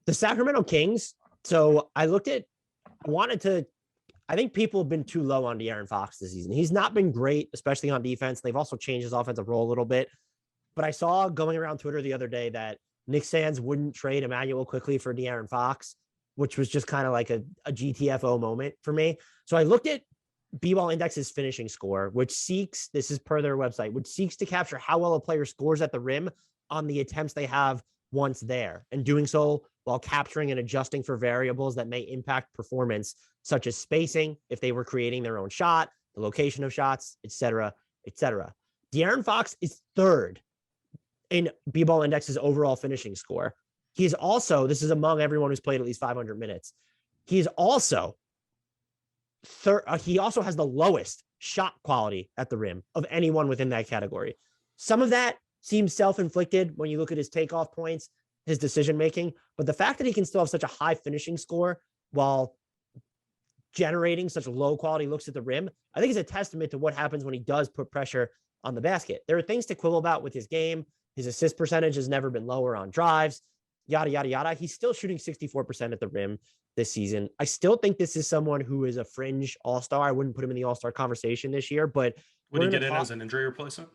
The Sacramento Kings. So I think people have been too low on De'Aaron Fox this season. He's not been great, especially on defense. They've also changed his offensive role a little bit. But I saw going around Twitter the other day that Nick Sands wouldn't trade Emmanuel quickly for De'Aaron Fox, which was just kind of like a GTFO moment for me. So I looked at B-Ball Index's finishing score, this is per their website, which seeks to capture how well a player scores at the rim on the attempts they have once there, and doing so while capturing and adjusting for variables that may impact performance, such as spacing, if they were creating their own shot, the location of shots, etc., etc. De'Aaron Fox is third in B-Ball Index's overall finishing score. He's also, this is among everyone who's played at least 500 minutes. He's also he also has the lowest shot quality at the rim of anyone within that category. Some of that seems self-inflicted when you look at his takeoff points, his decision-making, but the fact that he can still have such a high finishing score while generating such low quality looks at the rim, I think is a testament to what happens when he does put pressure on the basket. There are things to quibble about with his game. His assist percentage has never been lower on drives, yada, yada, yada. He's still shooting 64% at the rim this season. I still think this is someone who is a fringe all-star. I wouldn't put him in the all-star conversation this year, but would he get in as an injury replacement?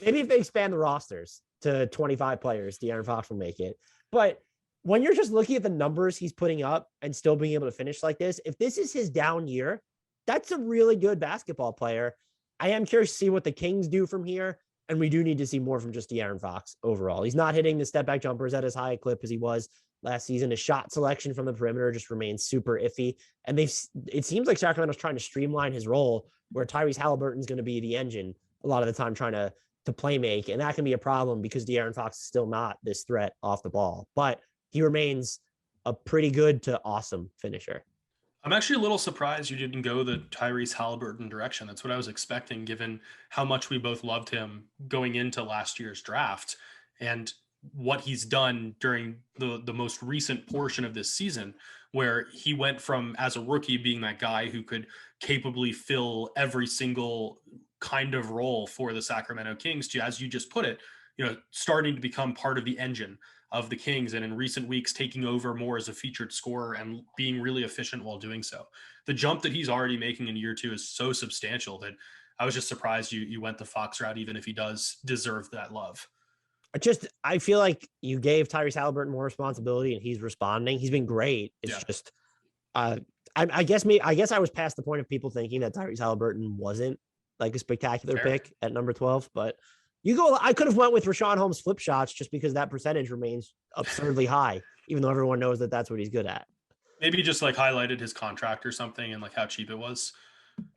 Maybe if they expand the rosters to 25 players, De'Aaron Fox will make it. But when you're just looking at the numbers he's putting up and still being able to finish like this, if this is his down year, that's a really good basketball player. I am curious to see what the Kings do from here. And we do need to see more from just De'Aaron Fox overall. He's not hitting the step back jumpers at as high a clip as he was last season. His shot selection from the perimeter just remains super iffy. And it seems like Sacramento's trying to streamline his role where Tyrese Haliburton's going to be the engine a lot of the time trying to play make. And that can be a problem because De'Aaron Fox is still not this threat off the ball, but he remains a pretty good to awesome finisher. I'm actually a little surprised you didn't go the Tyrese Haliburton direction. That's what I was expecting, given how much we both loved him going into last year's draft and what he's done during the most recent portion of this season, where he went from, as a rookie, being that guy who could capably fill every single kind of role for the Sacramento Kings to, as you just put it, starting to become part of the engine of the Kings, and in recent weeks taking over more as a featured scorer and being really efficient while doing so. The jump that he's already making in year two is so substantial that I was just surprised you went the Fox route, even if he does deserve that love. I feel like you gave Tyrese Haliburton more responsibility and he's responding. He's been great. It's just, I guess I was past the point of people thinking that Tyrese Haliburton wasn't like a spectacular pick at number 12, but I could have went with Richaun Holmes flip shots just because that percentage remains absurdly high, even though everyone knows that that's what he's good at. Maybe just like highlighted his contract or something and like how cheap it was.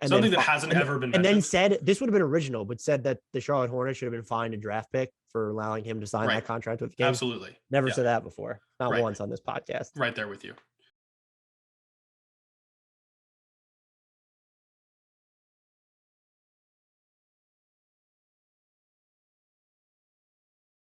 And something that hasn't ever been mentioned. And then said, this would have been original, but said that the Charlotte Hornets should have been fined a draft pick for allowing him to sign that contract with the Kings. Absolutely. Never said that before. Not once on this podcast. Right there with you.